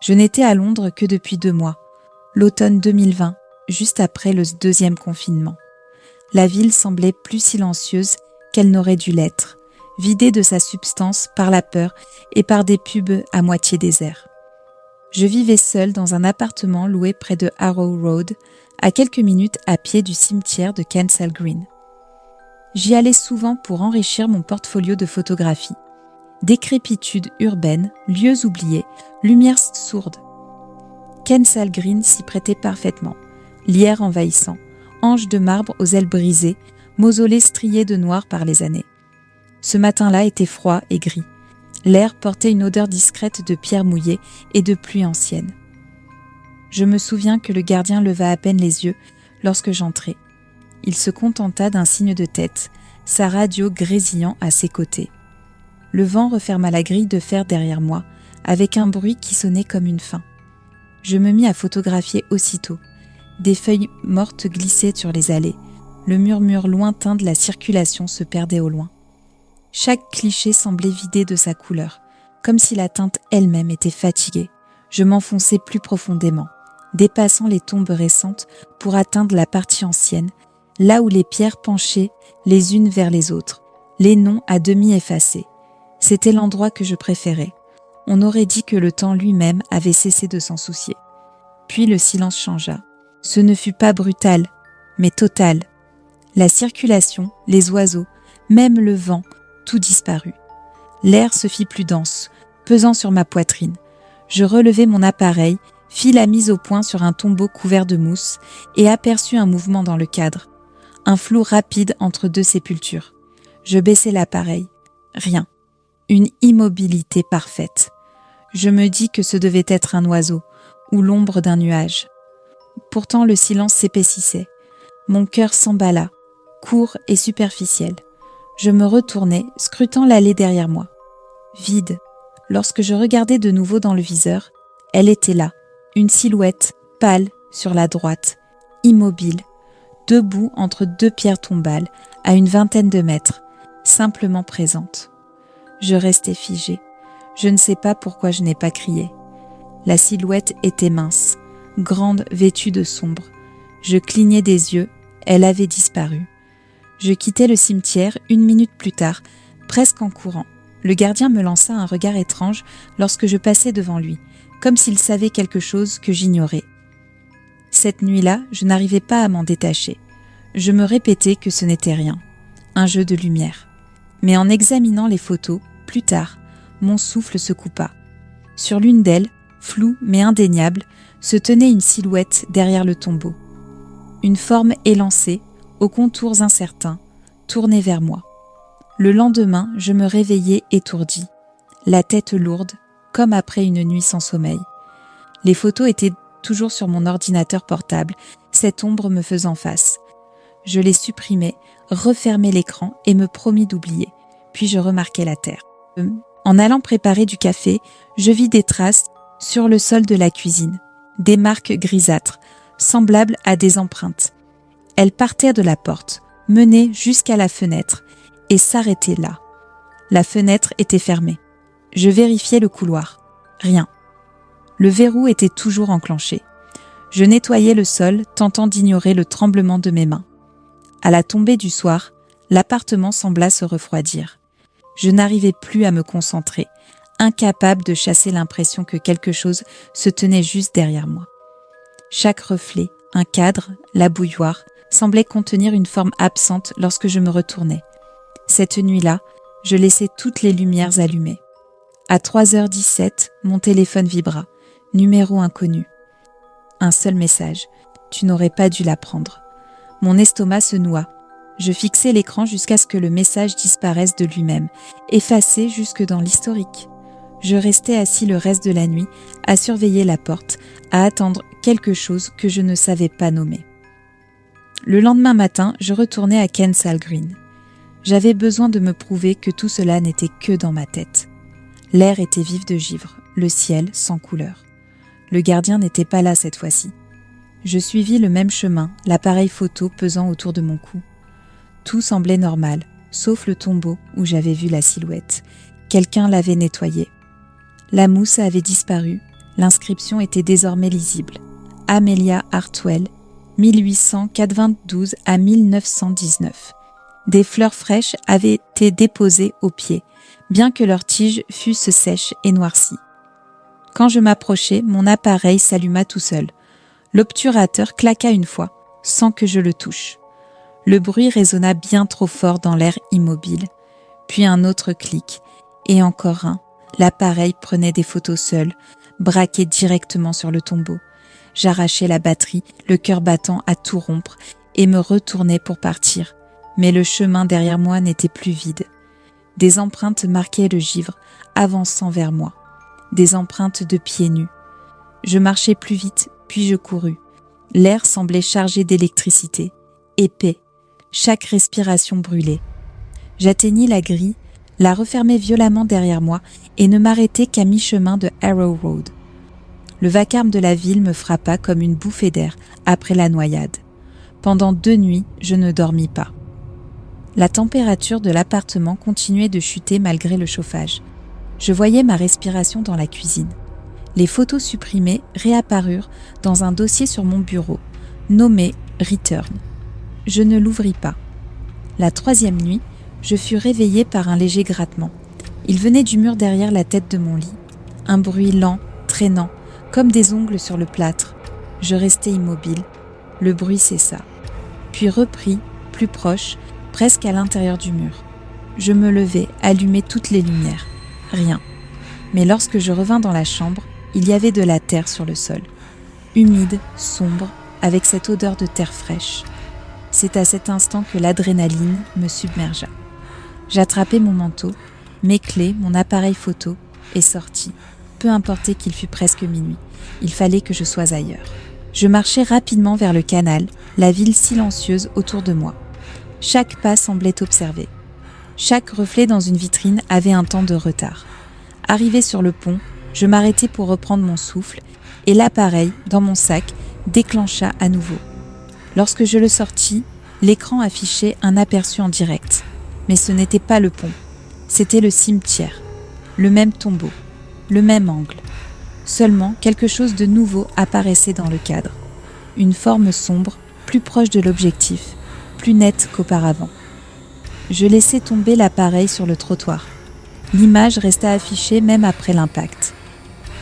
Je n'étais à Londres que depuis 2 mois, l'automne 2020, juste après le 2e confinement. La ville semblait plus silencieuse qu'elle n'aurait dû l'être, vidée de sa substance par la peur et par des pubs à moitié déserts. Je vivais seule dans un appartement loué près de Harrow Road, à quelques minutes à pied du cimetière de Kensal Green. J'y allais souvent pour enrichir mon portfolio de photographies. Décrépitude urbaine, lieux oubliés, lumières sourdes. Kensal Green s'y prêtait parfaitement. Lierre envahissant, ange de marbre aux ailes brisées, mausolée strié de noir par les années. Ce matin-là était froid et gris. L'air portait une odeur discrète de pierre mouillée et de pluie ancienne. Je me souviens que le gardien leva à peine les yeux lorsque j'entrai. Il se contenta d'un signe de tête, sa radio grésillant à ses côtés. Le vent referma la grille de fer derrière moi, avec un bruit qui sonnait comme une faim. Je me mis à photographier aussitôt. Des feuilles mortes glissaient sur les allées. Le murmure lointain de la circulation se perdait au loin. Chaque cliché semblait vidé de sa couleur, comme si la teinte elle-même était fatiguée. Je m'enfonçais plus profondément, dépassant les tombes récentes pour atteindre la partie ancienne, là où les pierres penchaient les unes vers les autres, les noms à demi effacés. C'était l'endroit que je préférais. On aurait dit que le temps lui-même avait cessé de s'en soucier. Puis le silence changea. Ce ne fut pas brutal, mais total. La circulation, les oiseaux, même le vent, tout disparut. L'air se fit plus dense, pesant sur ma poitrine. Je relevai mon appareil, fis la mise au point sur un tombeau couvert de mousse et aperçus un mouvement dans le cadre. Un flou rapide entre 2 sépultures. Je baissai l'appareil. Rien. Une immobilité parfaite. Je me dis que ce devait être un oiseau ou l'ombre d'un nuage. Pourtant le silence s'épaississait. Mon cœur s'emballa, court et superficiel. Je me retournai, scrutant l'allée derrière moi. Vide. Lorsque je regardai de nouveau dans le viseur, elle était là, une silhouette pâle sur la droite, immobile, debout entre 2 pierres tombales, à une vingtaine de mètres, simplement présente. Je restai figée. Je ne sais pas pourquoi je n'ai pas crié. La silhouette était mince, grande, vêtue de sombre. Je clignai des yeux, elle avait disparu. Je quittai le cimetière 1 minute plus tard, presque en courant. Le gardien me lança un regard étrange lorsque je passai devant lui, comme s'il savait quelque chose que j'ignorais. Cette nuit-là, je n'arrivais pas à m'en détacher. Je me répétais que ce n'était rien, un jeu de lumière. Mais en examinant les photos, plus tard, mon souffle se coupa. Sur l'une d'elles, floue mais indéniable, se tenait une silhouette derrière le tombeau. Une forme élancée, aux contours incertains, tournée vers moi. Le lendemain, je me réveillai étourdie, la tête lourde, comme après une nuit sans sommeil. Les photos étaient toujours sur mon ordinateur portable, cette ombre me faisant face. Je les supprimai, refermai l'écran et me promis d'oublier, puis je remarquai la terre. En allant préparer du café, je vis des traces sur le sol de la cuisine, des marques grisâtres, semblables à des empreintes. Elles partaient de la porte, menaient jusqu'à la fenêtre et s'arrêtaient là. La fenêtre était fermée. Je vérifiai le couloir. Rien. Le verrou était toujours enclenché. Je nettoyai le sol, tentant d'ignorer le tremblement de mes mains. À la tombée du soir, l'appartement sembla se refroidir. Je n'arrivais plus à me concentrer, incapable de chasser l'impression que quelque chose se tenait juste derrière moi. Chaque reflet, un cadre, la bouilloire, semblait contenir une forme absente lorsque je me retournais. Cette nuit-là, je laissai toutes les lumières allumées. À 3h17, mon téléphone vibra. Numéro inconnu. Un seul message. Tu n'aurais pas dû la prendre. Mon estomac se noua. Je fixai l'écran jusqu'à ce que le message disparaisse de lui-même, effacé jusque dans l'historique. Je restai assis le reste de la nuit, à surveiller la porte, à attendre quelque chose que je ne savais pas nommer. Le lendemain matin, je retournai à Kensal Green. J'avais besoin de me prouver que tout cela n'était que dans ma tête. L'air était vif de givre, le ciel sans couleur. Le gardien n'était pas là cette fois-ci. Je suivis le même chemin, l'appareil photo pesant autour de mon cou. Tout semblait normal, sauf le tombeau où j'avais vu la silhouette. Quelqu'un l'avait nettoyé. La mousse avait disparu, L'inscription était désormais lisible. Amelia Hartwell, 1892 à 1919. Des fleurs fraîches avaient été déposées au pied, bien que leurs tiges fussent sèches et noircies. Quand je m'approchai, mon appareil s'alluma tout seul. L'obturateur claqua une fois, sans que je le touche. Le bruit résonna bien trop fort dans l'air immobile. Puis un autre clic, et encore un. L'appareil prenait des photos seul, braqué directement sur le tombeau. J'arrachai la batterie, le cœur battant à tout rompre, et me retournai pour partir. Mais le chemin derrière moi n'était plus vide. Des empreintes marquaient le givre, avançant vers moi. Des empreintes de pieds nus. Je marchai plus vite, puis je courus. L'air semblait chargé d'électricité, épais. Chaque respiration brûlait. J'atteignis la grille, la refermai violemment derrière moi et ne m'arrêtai qu'à mi-chemin de Harrow Road. Le vacarme de la ville me frappa comme une bouffée d'air après la noyade. Pendant 2 nuits, je ne dormis pas. La température de l'appartement continuait de chuter malgré le chauffage. Je voyais ma respiration dans la cuisine. Les photos supprimées réapparurent dans un dossier sur mon bureau, nommé « Return ». Je ne l'ouvris pas. La 3e nuit, je fus réveillée par un léger grattement. Il venait du mur derrière la tête de mon lit. Un bruit lent, traînant, comme des ongles sur le plâtre. Je restai immobile. Le bruit cessa. Puis reprit, plus proche, presque à l'intérieur du mur. Je me levai, allumai toutes les lumières. Rien. Mais lorsque je revins dans la chambre, il y avait de la terre sur le sol. Humide, sombre, avec cette odeur de terre fraîche. C'est à cet instant que l'adrénaline me submergea. J'attrapai mon manteau, mes clés, mon appareil photo et sortis. Peu importait qu'il fût presque minuit, il fallait que je sois ailleurs. Je marchai rapidement vers le canal, la ville silencieuse autour de moi. Chaque pas semblait observé. Chaque reflet dans une vitrine avait un temps de retard. Arrivé sur le pont, je m'arrêtai pour reprendre mon souffle et l'appareil, dans mon sac, déclencha à nouveau. Lorsque je le sortis, l'écran affichait un aperçu en direct. Mais ce n'était pas le pont, c'était le cimetière. Le même tombeau, le même angle. Seulement, quelque chose de nouveau apparaissait dans le cadre. Une forme sombre, plus proche de l'objectif, plus nette qu'auparavant. Je laissai tomber l'appareil sur le trottoir. L'image resta affichée même après l'impact.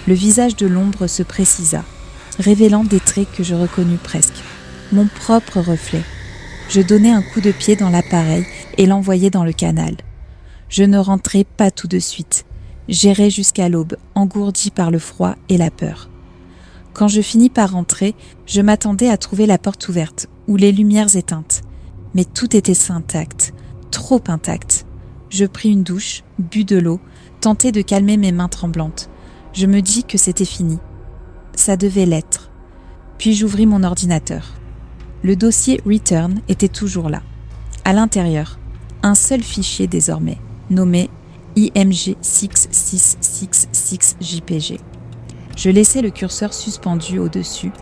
Le visage de l'ombre se précisa, révélant des traits que je reconnus presque. Mon propre reflet. Je donnai un coup de pied dans l'appareil et l'envoyai dans le canal. Je ne rentrai pas tout de suite. J'errai jusqu'à l'aube, engourdi par le froid et la peur. Quand je finis par rentrer, je m'attendais à trouver la porte ouverte ou les lumières éteintes. Mais tout était intact, trop intact. Je pris une douche, bus de l'eau, tentai de calmer mes mains tremblantes. Je me dis que c'était fini. Ça devait l'être. Puis j'ouvris mon ordinateur. Le dossier Return était toujours là. À l'intérieur, un seul fichier désormais, nommé IMG 6666JPG. Je laissai le curseur suspendu au-dessus,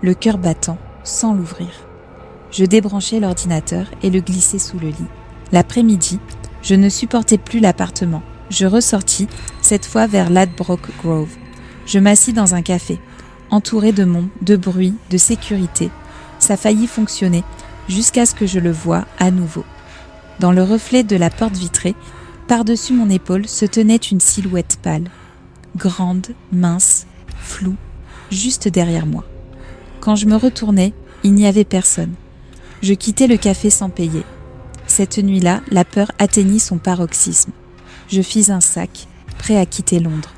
le cœur battant, sans l'ouvrir. Je débranchai l'ordinateur et le glissai sous le lit. L'après-midi, je ne supportais plus l'appartement. Je ressortis, cette fois vers Ladbroke Grove. Je m'assis dans un café, entouré de monde, de bruit, de sécurité. Ça faillit fonctionner, jusqu'à ce que je le voie à nouveau. Dans le reflet de la porte vitrée, par-dessus mon épaule se tenait une silhouette pâle. Grande, mince, floue, juste derrière moi. Quand je me retournai, il n'y avait personne. Je quittai le café sans payer. Cette nuit-là, la peur atteignit son paroxysme. Je fis un sac, prêt à quitter Londres.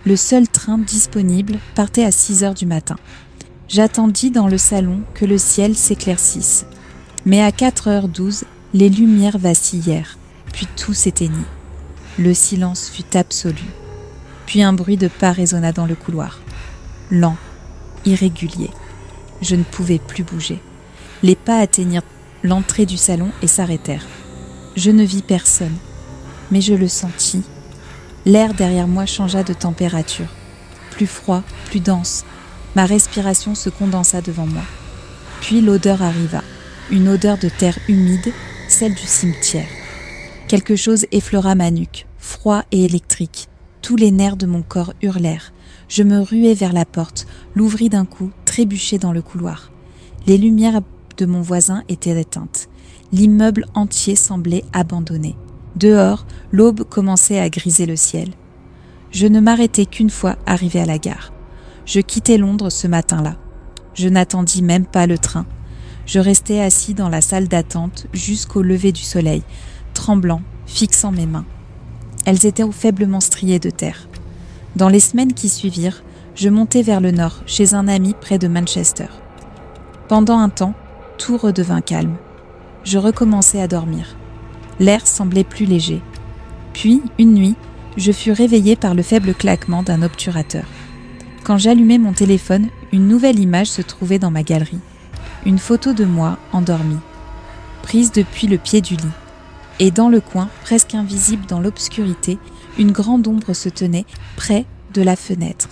Le seul train disponible partait à 6h du matin. J'attendis dans le salon que le ciel s'éclaircisse. Mais à 4h12, les lumières vacillèrent, puis tout s'éteignit. Le silence fut absolu. Puis un bruit de pas résonna dans le couloir. Lent, irrégulier. Je ne pouvais plus bouger. Les pas atteignirent l'entrée du salon et s'arrêtèrent. Je ne vis personne, mais je le sentis. L'air derrière moi changea de température. Plus froid, plus dense. Ma respiration se condensa devant moi. Puis l'odeur arriva. Une odeur de terre humide, celle du cimetière. Quelque chose effleura ma nuque, froid et électrique. Tous les nerfs de mon corps hurlèrent. Je me ruai vers la porte, l'ouvris d'un coup, trébuchai dans le couloir. Les lumières de mon voisin étaient éteintes. L'immeuble entier semblait abandonné. Dehors, l'aube commençait à griser le ciel. Je ne m'arrêtai qu'une fois arrivé à la gare. Je quittai Londres ce matin-là. Je n'attendis même pas le train. Je restai assis dans la salle d'attente jusqu'au lever du soleil, tremblant, fixant mes mains. Elles étaient faiblement striées de terre. Dans les semaines qui suivirent, je montai vers le nord, chez un ami près de Manchester. Pendant un temps, tout redevint calme. Je recommençai à dormir. L'air semblait plus léger. Puis, une nuit, je fus réveillé par le faible claquement d'un obturateur. Quand j'allumai mon téléphone, une nouvelle image se trouvait dans ma galerie. Une photo de moi endormie, prise depuis le pied du lit. Et dans le coin, presque invisible dans l'obscurité, une grande ombre se tenait près de la fenêtre,